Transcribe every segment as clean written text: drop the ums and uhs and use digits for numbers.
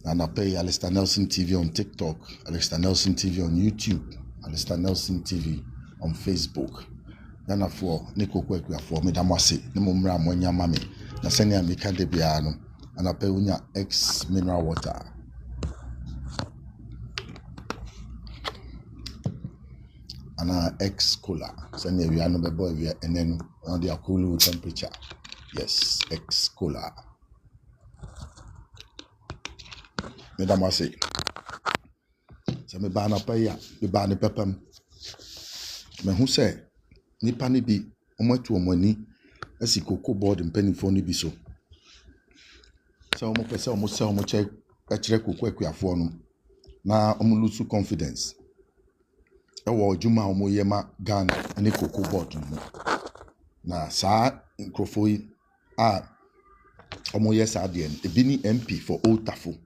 And I pay Alistair Nelson TV on TikTok, Alistair Nelson TV on YouTube, Alistair Nelson TV on Facebook. Ghana for Nico Kwekwa for Medamasi, Nimumra Monya Mami, Nasenia Mika de Biano, and I pay Unya X mineral water. And X cooler. Send we are no boy, and then on the cool temperature. Yes, X cooler. Medamasi. So me ban up ya, me ban the pepem. Me who say, nipa ni bi, to omani, esi Cocobod mpanimfo ni bi so. So omo pese omo se omo check, echire Cocobod no, na omo lose confidence. Ewo juma omo yema Ghana ene Cocobod no. Na saa nkrofo yi a omo yes adie ebi ni MP for Old Tafo.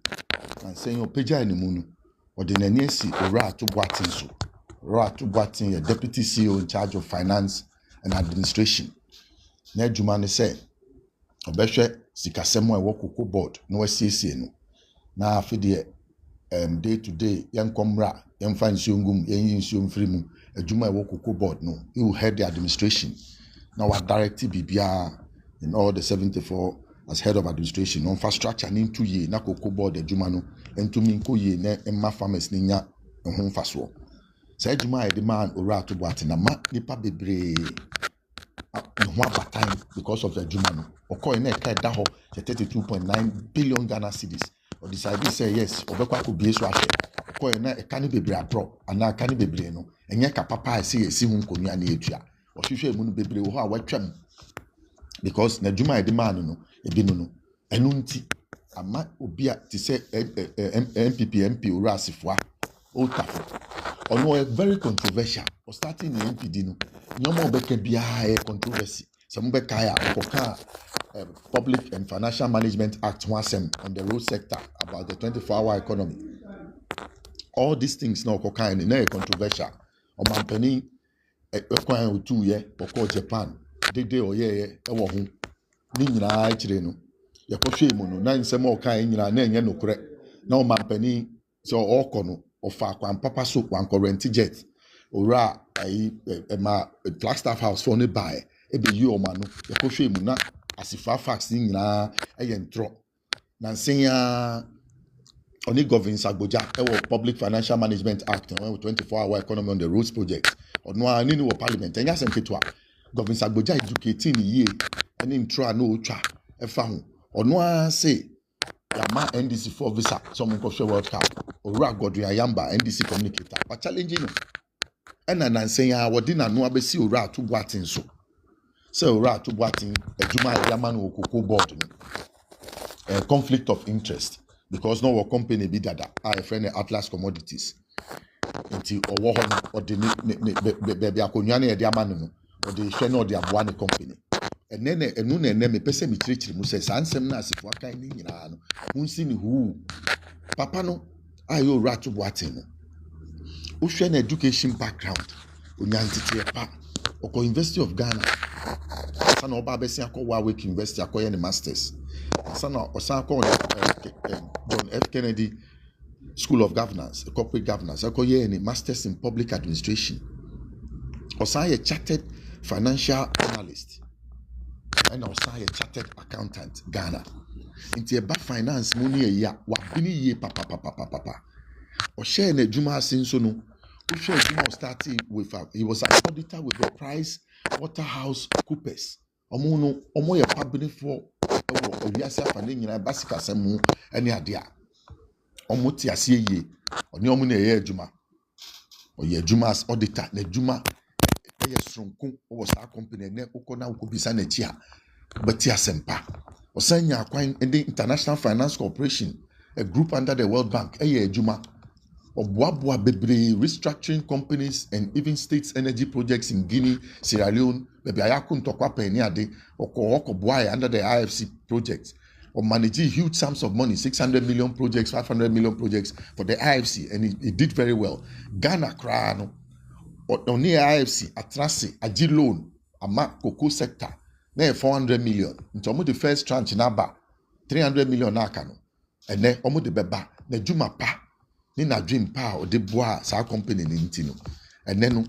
And saying your page in the moon, or the Nancy or to Boateng so. To Boateng, a deputy CEO in charge of finance and administration. Ne Jumani say, Obeshe, Sikasemo, work Cocobod, no CC no. Na for the day to day, young comra, young fine sungum, young sum free, a Juma work Cocobod no. He will head the administration. Now, what directive BBR in all the 74 as head of administration infrastructure ni 2 years na Cocobod adwuma no entumi nko ye na emma farmers ni nya ho mfaso sa adwuma e de man ora to Boateng na ma nipa bebre ho abatan because of the adwuma no okoy na e ka da ho 32.9 billion Ghana cedis or decide say yes obekwa ko bie so ahwe okoy na e ka ni bebre abro ana ka ni bebre no enye ka papa ese yesi hu nkonua na etua ohwehwe mu no bebre wo ho a watwam because na adwuma e de man no ebinu enunti ama obi a ti say MP ora asifua Old Tafo ono very controversial or starting the MPD no nyomo obeka bia controversy some beka ya okoka Public and Financial Management Act 1 on the road sector about the 24-hour economy. All these things now okoka in na controversial o mampani ekwan otu ye oko Japan dede oye ewo ho ni nyina chire no yakwohwe mu no na nsem o kan nyina na enye nokure na o mampani so oko no ofa kwan papa so kwan current jet ora ai ma Flagstaff house for ne buy e be yi o ma no yakwohwe mu na asifa fax ni nyina eye ntro na nsenya oni governance agboja Public Financial Management Act 24-hour economy on the roads project ono ani ni wo parliament enya senketwa governance agboja educating ye ani intro na otwa efa ho ono a say yama NDC for visa some ko share World Cup owura Godwin Ayamba NDC communicator but challenging no ena nansen ya wodi na no abesi owura to Boateng so say owura to Boateng adwuma yama no Cocobod no conflict of interest because no company be dada a friend Atlas Commodities nti owo ho no odi be akonwa na ye de amano no odi hwe na odi aboa ne company enene enu na ene me pese mi kirikiri mu se sansem na asifo akan ni nyina no hunsi ni hu papa no ayo rat Boateng no wo hwe na education background onyantete pa oko University of Ghana sana oba besi akọ Warwick University akọye ne masters sana osan akọ John F Kennedy School of Governance corporate governance akọye ne masters in public administration osan ye chartered financial analyst and also a chartered accountant Ghana. Into a finance money ya wa bini ye papa. Or share in a Juma sinso no. We share Juma starting with he was an auditor with the Price Waterhouse Coopers. Omo ya pabini for obiase afane nyina basika semu ene ade a. Omo ti ase ye. Oni omo na ye Juma. O ye Juma as auditor na Juma Sronku was our company ne ukona ukubisa na chi a beti asempa osanya akwan in the International Finance Corporation, a group under the World Bank adwuma oboaboa bebre restructuring companies and even states energy projects in Guinea, Sierra Leone, bebi ayako ntokwa peni ade boa under the IFC projects or managing huge sums of money, 600 million projects, 500 million projects for the IFC, and he did very well. Ghana krano on the IFC atrasi agi loan ama cocoa sector na 400 million into the first tranche naba 300 million na aka no ene omo de beba na dwuma pa ni na dream pa o de boa sa company ni ntino ene no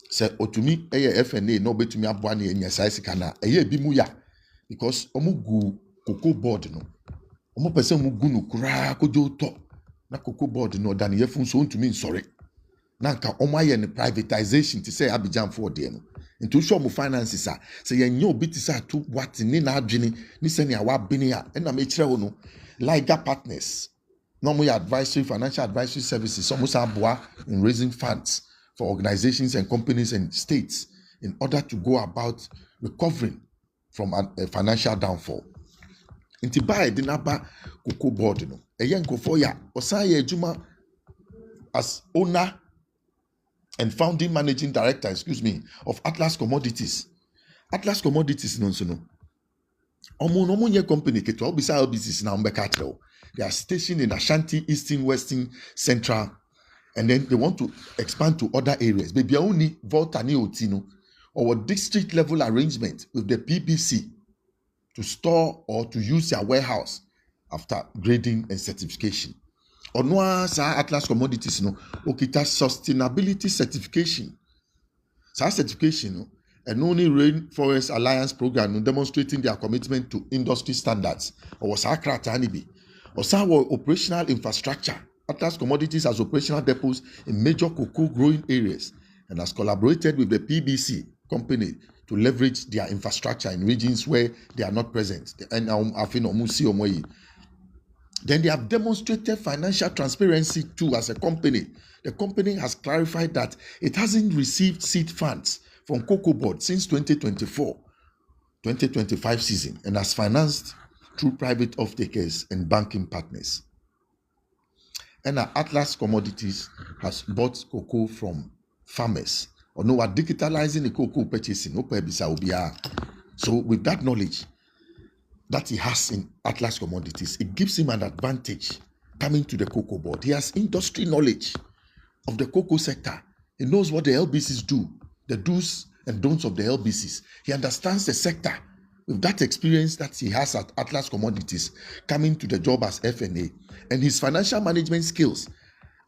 se otumi eye FNA na obetumi aboa na enya sai sika na eye bi mu ya because omo gu Cocobod no omo pese mu gu no kura kojo to na Cocobod no da ne yefun so ntumi nsore na nka omo aye ne privatization ti say Abidjan for de no nti show mo finances a se yenye obi ti say to what ni na adwene ni se ne awa bini a na me kire wo no Liga partners no mo advisory financial advisory services so mo sa boa in raising funds for organizations and companies and states in order to go about recovering from a financial downfall. Inti ba de na ba Cocobod no eye nkofo ya osan ye adwuma as owner and founding managing director, of Atlas Commodities. Atlas Commodities no so no. Omo nye company keto obisa LBCs na mbeka tell. They are stationed in Ashanti, Eastern, Western, Central, and then they want to expand to other areas. Maybe only Volta ni Otino or district level arrangement with the PBC to store or to use their warehouse after grading and certification. Onwa sa Atlas Commodities no okita sustainability certification. Sa certification no and only Rainforest Alliance program no demonstrating their commitment to industry standards. Or sa krata ni bi. Or sa operational infrastructure. Atlas Commodities has operational depots in major cocoa growing areas and has collaborated with the PBC company to leverage their infrastructure in regions where they are not present. Then they have demonstrated financial transparency too as a company. The company has clarified that it hasn't received seed funds from Cocobod since 2024-2025 season and has financed through private off-takers and banking partners. And Atlas Commodities has bought cocoa from farmers. Or no, are digitalizing the cocoa purchasing. So with that knowledge that he has in Atlas Commodities, it gives him an advantage coming to the Cocobod. He has industry knowledge of the cocoa sector. He knows what the LBCs do, the do's and don'ts of the LBCs. He understands the sector. With that experience that he has at Atlas Commodities, coming to the job as FNA, and his financial management skills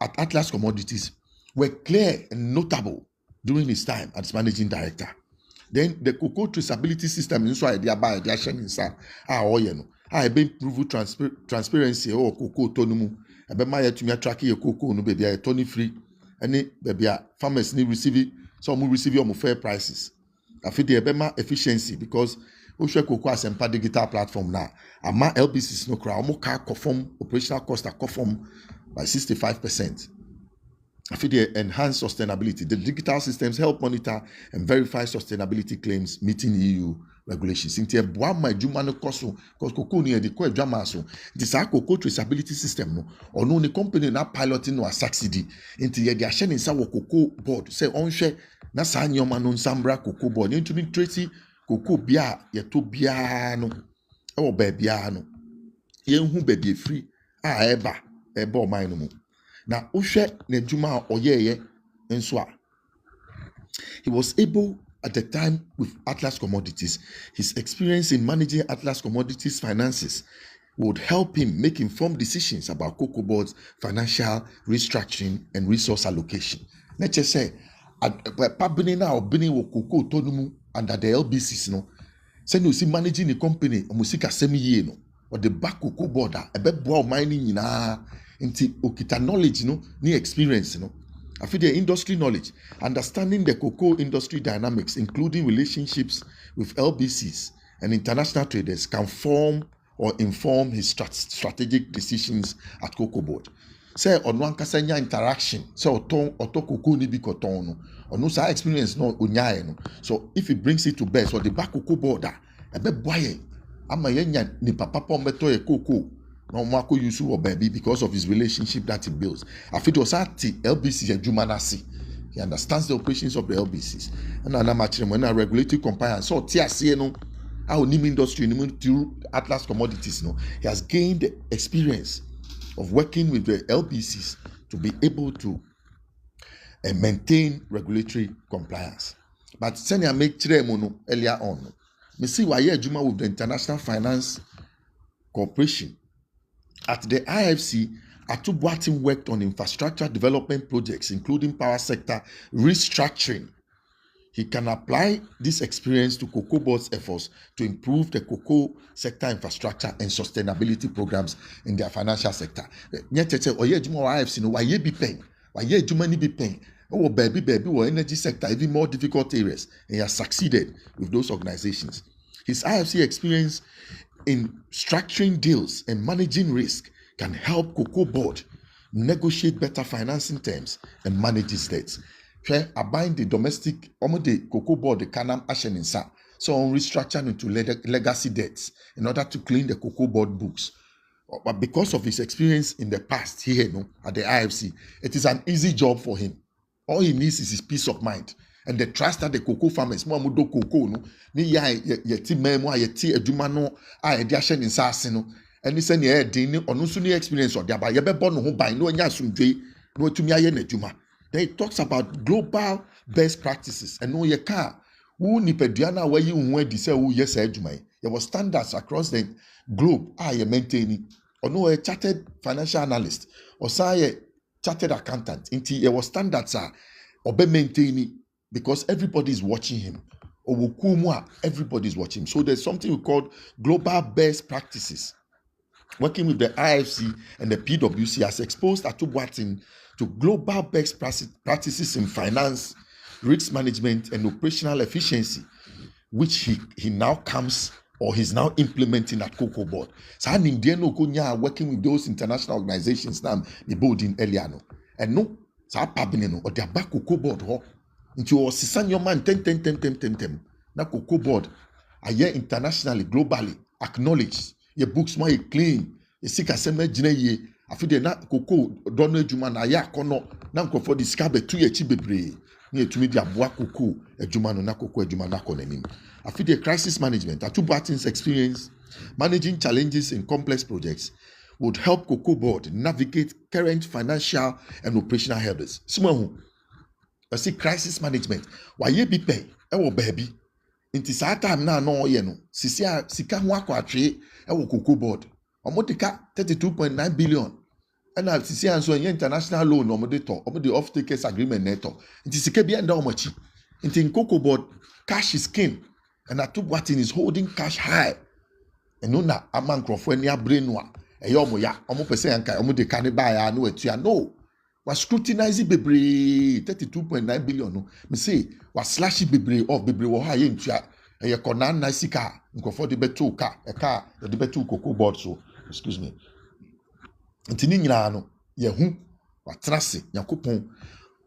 at Atlas Commodities were clear and notable during his time as managing director. Then the cocoa traceability system is also thereby they are sharing inside. Been proven transparency or cocoa tonumu. My to me track your cocoa no baby a tony free. Any baby farmers need receive some will receive your fair prices. I feel the bema efficiency because we share cocoa as a digital platform now. Ama LBCs no crowd more car conform operational cost are conform by 65%. I feel the enhanced sustainability. The digital systems help monitor and verify sustainability claims meeting EU regulations. Inti eboa ma adwuma no koso because cocoa ni de ko adwama so. This cocoa traceability system no ono ni company na piloting no a succeed. Inti ye de ahye ne nsa wo Cocobod say onhwe na saa nyoma no nsambra Cocobod. Inti mi tracy cocoa bia ye to bia no e wo ba bia no. Ye hu ba bia free eba o man no mu. Na uhwe na adwuma oyeye nso a he was able at the time with Atlas Commodities. His experience in managing Atlas Commodities finances would help him make informed decisions about Cocobod's financial restructuring and resource allocation. Let's just say, pabini na obini wo cocoa tonumu under the LBCs no. Say no see managing the company omusika semi no or the back Cocobod a beboa mining nyina into okita knowledge no ni experience no. I feel the industry knowledge, understanding the cocoa industry dynamics, including relationships with LBCs and international traders, can form or inform his strategic decisions at Cocobod. Say on one kasanya interaction, say oto cocoa ni bi koton no, or no sa experience no onyaye no. So if he brings it to bear, so the back Cocobod ebe boye, ama yenya ni papa meto ye cocoa. No Marco Yusu or baby because of his relationship that he builds. I feel it was at LBC and Jumanasi. He understands the operations of the LBCs. And I'm actually when I regulatory compliance. So TSC no our NIM industry through Atlas Commodities no. He has gained the experience of working with the LBCs to be able to maintain regulatory compliance. But senior make mono earlier on. Me see why Juma with the International Finance Corporation. At the IFC, Atu Boateng worked on infrastructure development projects, including power sector restructuring. He can apply this experience to Cocobod's efforts to improve the cocoa sector infrastructure and sustainability programs in their financial sector. IFC no why be paying, why ni be paying. Oh baby, energy sector, even more difficult areas, and he has succeeded with those organizations. His IFC experience in structuring deals and managing risk can help Cocobod negotiate better financing terms and manage its debts. Abide the domestic, the Cocobod, the Canam Asheninsa, so on restructuring into legacy debts in order to clean the Cocobod books. But because of his experience in the past here at the IFC, it is an easy job for him. All he needs is his peace of mind and the trust that the cocoa farmers mo amudo cocoa no ni ya ti memo a ti adwuma no a de ahye ne nsase no eni se ne din ni onu so ni experience o de aba ye bebo no ho ban no anya asumdwe no atumi aye na adwuma. Then he talks about global best practices and no ye ka wo nipadua na wa yi hu adi se wo yes adwuma ye was standards across the globe a ye maintaining ono a chartered financial analyst or say chartered accountant inti ye was standards are obe maintaining because everybody is watching him. Everybody is watching him. So there's something we call global best practices. Working with the IFC and the PwC has exposed Atu Boateng to global best practices in finance, risk management, and operational efficiency, which he now comes or he's now implementing at Cocobod. So I'm in working with those international organizations now, the building Eliano. And no, so I'm or they're back Cocobod. Into your sisan your man tem. Na Cocobod, a year internationally, globally acknowledged. Your books more clean. You see, kaseme jine ye. Afide na cocoa dono ejuma na ya kono na nkofo discover 2 yechi bebre. Ni etumi dia boa cocoa ejuma no na cocoa ejuma na konenim. Afide crisis management. Atu Boateng's experience managing challenges in complex projects would help Cocobod navigate current financial and operational hurdles. Simahu. I see crisis management. Why ye be pay? Ewo baby. Inti sa time na no ye no. Sika ho akwatwe ewo Cocobod. Omodika 32.9 billion. And I see and so international loan omode to. Omode off takers agreement neto. Inti sika bi enda omochi. Inti in Cocobod cash is king. And Atu Boateng is holding cash high. And no na amankrofo ani abrenwa. Eyo omo ya. Omo pese yanka omode kaniba ya no etua no. Was scrutinizing bebre 32.9 billion no me say was slashing bebre off bebre wo ha ye ntua e ye kona na sika nkofo de betu ka e ka de betu Cocobod so excuse me ntini nyina no ye hu watrase yakopon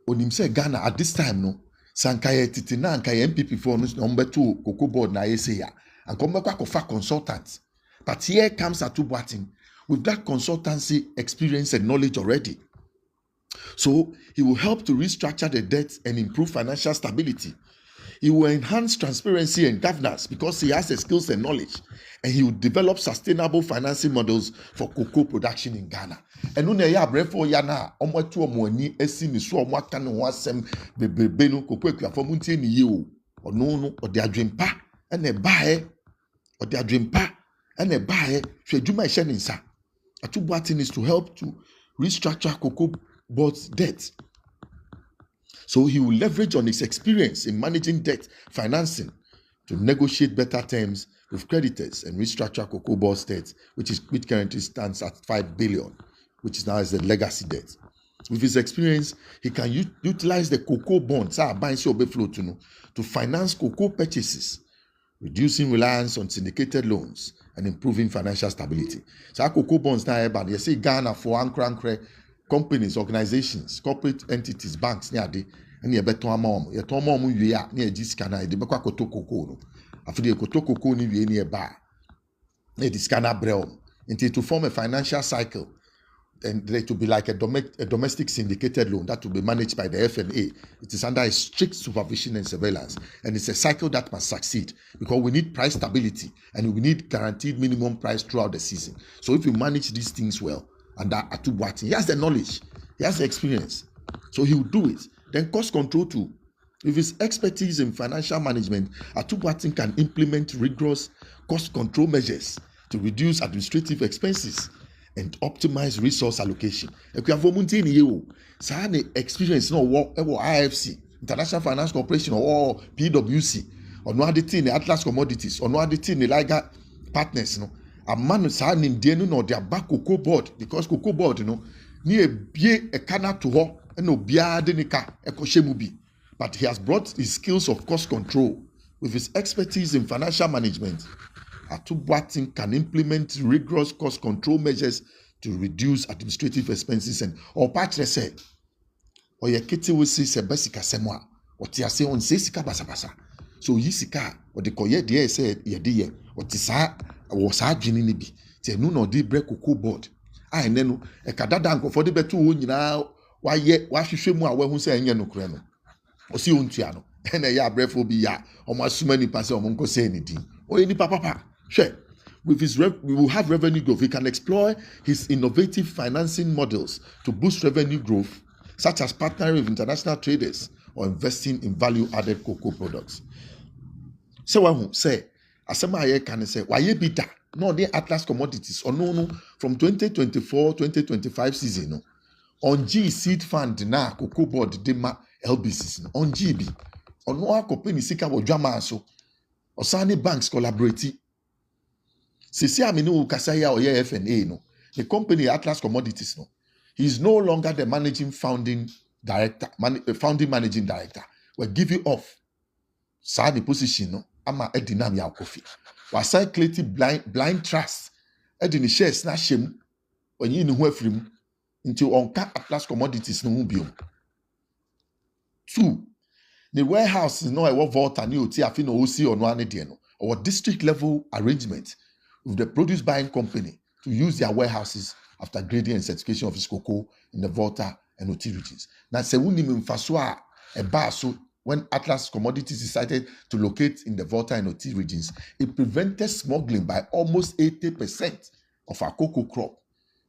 onim say Ghana at this time no sanka ye titi na anka ye MPP for no betu Cocobod na ye say ya anko mbekwa kofa consultants but here comes Atu Boateng with that consultancy experience and knowledge already. So he will help to restructure the debt and improve financial stability. He will enhance transparency and governance because he has the skills and knowledge, and he will develop sustainable financing models for cocoa production in Ghana. And no ya brefo ya na omotu omoni esi ni so omaka no ho asem bebebe no cocoa kuafo muntie ni ye o ono no ode adwempa na bae ode adwempa na bae hwedwuma ehye ne nsa. Atu Boateng is to help to restructure Cocobod's debt. So he will leverage on his experience in managing debt financing to negotiate better terms with creditors and restructure Cocobod's debt, which currently stands at 5 billion, which is now as the legacy debt. With his experience, he can utilize the cocoa bonds to finance cocoa purchases, reducing reliance on syndicated loans and improving financial stability. So cocoa bonds now, but you see Ghana for ankre companies, organizations, corporate entities, banks, near the and you better mom. You told mom you are near this canal, the Baka Koto Cocoa. After the Koto Cocoa near bar, near this canal brel, until to form a financial cycle. And they to be like a domestic syndicated loan that will be managed by the FNA. It is under a strict supervision and surveillance. And it's a cycle that must succeed because we need price stability and we need guaranteed minimum price throughout the season. So if you manage these things well, and that Atu Boateng, he has the knowledge, he has the experience. So he will do it. Then cost control too. With his expertise in financial management, Atu Boateng can implement rigorous cost control measures to reduce administrative expenses and optimize resource allocation. Ekuafo munti ni ye saa ne experience no wo IFC, International Finance Corporation or PwC, or no ade tin Atlas Commodities, or no ade tin Liga Partners no. A man saa ni die no de aba Cocobod, because Cocobod no ni ebie ekana to ho no bia de nika ekohye bi. But he has brought his skills of cost control with his expertise in financial management. Boateng can implement rigorous cost control measures to reduce administrative expenses and patch say or ye kiti we see se basika semwa or tia se on se sika basabasa. So yi sika or the koye de say ye de or tisa or sa dwini ni bi te nu no de break Cocobod a ene no e kadada nko for de betu wo nyina wa hwehwe mu a wa hu se enye no kure no o si ontua no ene ya brefo bi ya o ma suma ni pase o mo nko se ni din o ni papa. Sure. With his we will have revenue growth. He can explore his innovative financing models to boost revenue growth, such as partnering with international traders or investing in value-added cocoa products. So when say, asema can say, why ye bita? No, the Atlas Commodities or no from 2024-2025 season no. On G seed fund na Cocobod dema LBCs no. On GB. On no akopeni sika wo dwama so. Osani banks collaborate. Sisi aminu kasaya oye FNA no. The company Atlas Commodities no. He is no longer the founding managing director. We give you off. Sa the position no. Ama edinam ya kofi. Wasai kleti blind trust. Edini shares na shem. Onyi ni hu afrim. Until onka Atlas Commodities no biom. 2. The warehouse is no a vault and you afi no osi or no ane de no. Or district level arrangement with the produce buying company to use their warehouses after grading and certification of his cocoa in the Volta and Oti regions. Now, se wuni mfaswa e baso when Atlas Commodities decided to locate in the Volta and Oti regions, it prevented smuggling by almost 80% of our cocoa crop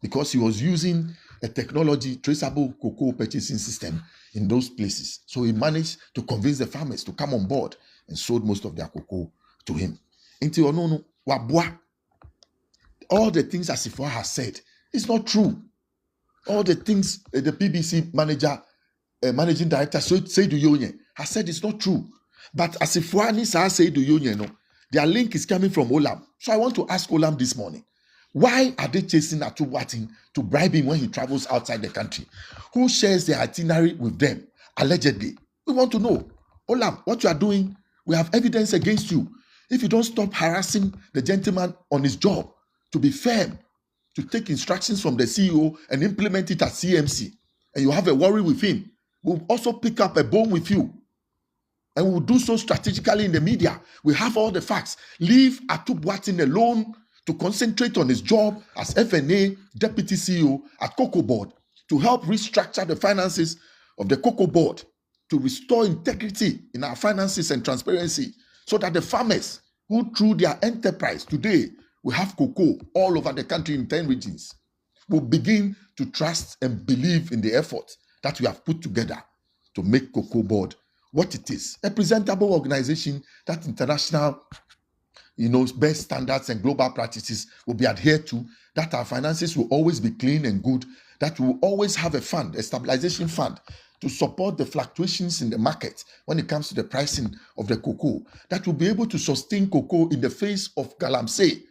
because he was using a technology traceable cocoa purchasing system in those places. So he managed to convince the farmers to come on board and sold most of their cocoa to him. Inti onono wabwa. All the things Asifua has said, it's not true. All the things the BBC managing director Seydou Yonye has said it's not true. But Asifua ni sa Seydou Yonye no, their link is coming from Olam. So I want to ask Olam this morning, why are they chasing Boateng to bribe him when he travels outside the country? Who shares the itinerary with them, allegedly? We want to know. Olam, what you are doing, we have evidence against you. If you don't stop harassing the gentleman on his job, to be firm, to take instructions from the CEO and implement it at CMC, and you have a worry with him, we'll also pick up a bone with you. And we'll do so strategically in the media. We have all the facts. Leave Boateng alone to concentrate on his job as FNA Deputy CEO at Cocobod to help restructure the finances of the Cocobod, to restore integrity in our finances and transparency so that the farmers who through their enterprise today we have cocoa all over the country in 10 regions, will begin to trust and believe in the effort that we have put together to make Cocobod what it is. A presentable organization that international best standards and global practices will be adhered to, that our finances will always be clean and good, that we will always have a fund, a stabilization fund, to support the fluctuations in the market when it comes to the pricing of the cocoa, that will be able to sustain cocoa in the face of galamsey,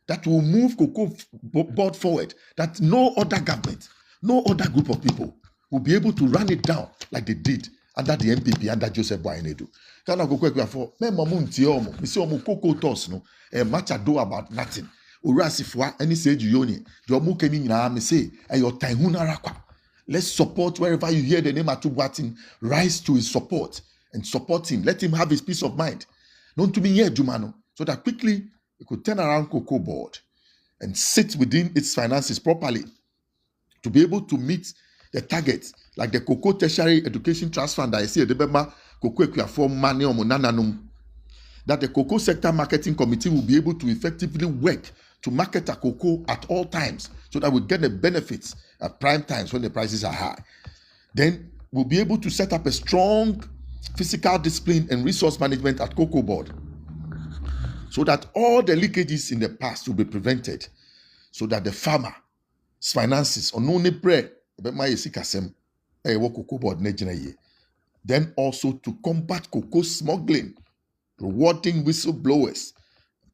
that will move Cocobod forward, that no other government, no other group of people will be able to run it down like they did under the MPP, under Joseph Boateng. Kana go for me mamu ntie omo, me say omo cocoa toss no, much ado about nothing. Urasifwa any say Juyoni, the omo keni nyina me say your time hunara kwa. Let's support wherever you hear the name Boateng, rise to his support and support him. Let him have his peace of mind. Not to me here, Jumano, so that quickly we could turn around Cocobod and sit within its finances properly to be able to meet the targets, like the Cocoa Tertiary Education Trust Fund that I see Debema Cocoa Equiafor Money or Monananum, that the Cocoa Sector Marketing Committee will be able to effectively work to market a cocoa at all times so that we get the benefits at prime times when the prices are high. Then we'll be able to set up a strong physical discipline and resource management at Cocobod so that all the leakages in the past will be prevented, so that the farmer finances or no ne prayer but my sikasem Cocobod ne. Then also to combat cocoa smuggling, rewarding whistleblowers,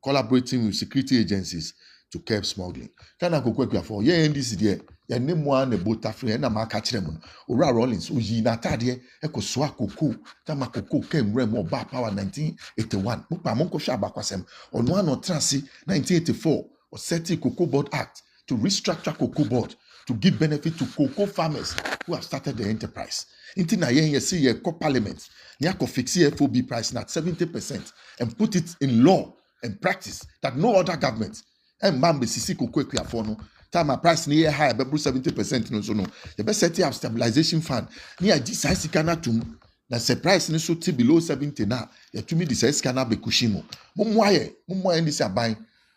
collaborating with security agencies to curb smuggling. Kana kokwe for ye ndisi die ye ne mo an ebota free na ma ka kire mu. Owura Rollins oyi na atade ekoso akoko tama koko kemre mo ba power 1981. Mo pa mo ko hwa abakwasem. Ono an otrase 1984 or setting Cocobod Act to restructure Cocobod to give benefit to cocoa farmers who have started the enterprise. Inti na ye see ye parliament. Ni ako fix FOB price at 70% and put it in law and practice that no other government and mambe sisi kokwe for no time price near high be 70% no so no the best set up stabilization fund near this sika tum na se price ni so below 70 na ya tumi the sika na be kushimo mumwaye ndi se aban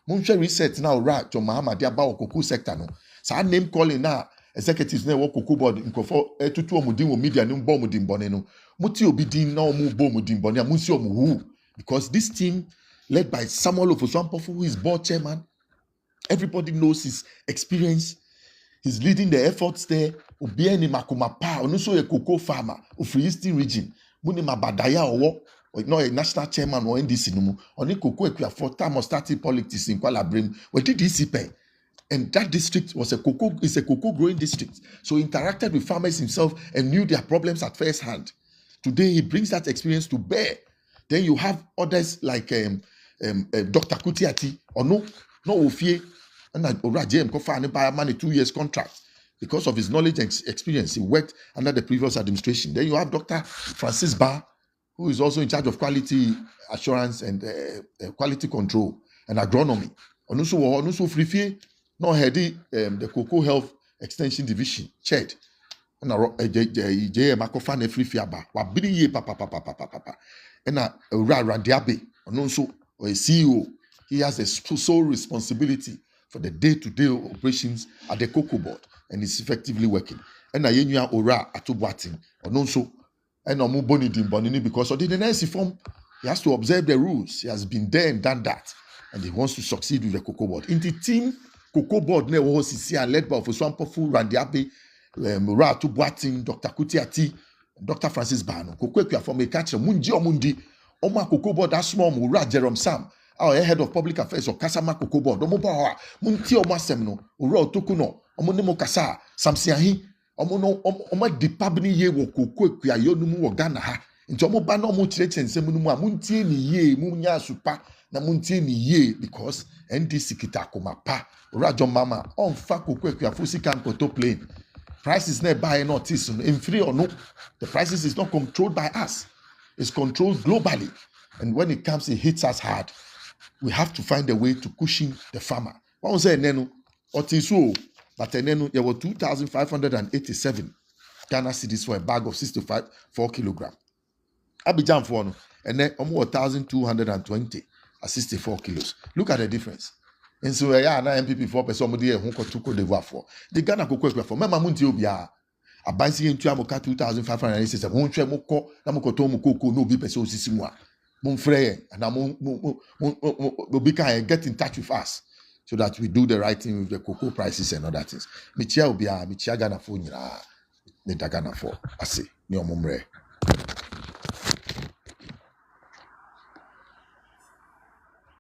munhwe reset na ora to Mahamadi aba cocoa sector no sa name calling na executives na work Cocobod nkofo etutu omudin wo media no mbo omudin bone no muti obi din na omu bo omudin bone amusi omu because this team led by Samuel Ofoswampofu, who is board chairman. Everybody knows his experience. He's leading the efforts there. Obieni Makumapa, also a cocoa farmer of Free Eastern region. Muni Mabadaya or not a national chairman or NDC no. Only cocoa for time of starting politics in Kuala Lumpur. We did DCP. And that district is a cocoa growing district. So he interacted with farmers himself and knew their problems at first hand. Today he brings that experience to bear. Then you have others like Dr. Kutiati or no Ofie and Jem Kofa buy a money 2 years contract because of his knowledge and experience. He worked under the previous administration. Then you have Dr. Francis Ba, who is also in charge of quality assurance and quality control and agronomy. And also Frifie, no heady the Cocoa Health Extension Division, CHED. And Makofa ne Frifie Aba. Wabidi ye papa. And Radiabe, and also a CEO, he has a sole responsibility for the day-to-day operations at the Cocobod and is effectively working. And I yenya ora atu Boateng, and also and omu boni dimbonini because of the NSC form, he has to observe the rules. He has been there and done that, and he wants to succeed with the Cocobod. In the team, Cocobod ne was here led by Ofoswampofu, Radiabe, ora atu Boateng, Dr. Kutiati, Dr. Francis Bano, Kokwekwa from a catcher, Mundi, Oma Cocobod, that small Mura Jerome Sam, our head of public affairs of Kasama Cocobod, Omoba, Munti Oma Semno, Uro Tokuno, Omonemo Kasa, Samsiahi, Oma Dipabni Ye, Kokwekwa, Yonumu, Ghana, into Omobano Mutrech and Semunuma, Munti Ye, Munya Supa, Namunti Ye, because NDC Kitakoma Pa, Rajon Mama, on Fakokwekwa, Fusikan Koto plane. Price is not by notice in free or no. The prices is not controlled by us. It's controlled globally. And when it comes, it hits us hard. We have to find a way to cushion the farmer. What was it? Nenu, Otisu, but Nenu, there were 2,587 Ghana cedis for a bag of 4 kilograms. Abidjan for no, and then almost 1,220 at 64 kilos. Look at the difference. And so yeah, na MPP for somebody who got to Cote d'Ivoire for the Ghana Cocoa for Mama Munti Obia. A bicycle into Amoka 2,587. Won't try Moko, Namokoto Moko, no be person Sisimua. Monfrey and Mobika get in touch with us so that we do the right thing with the cocoa prices and other things. Michia Obia, Michia Ghana for the Ghana for. I say, Neomumre.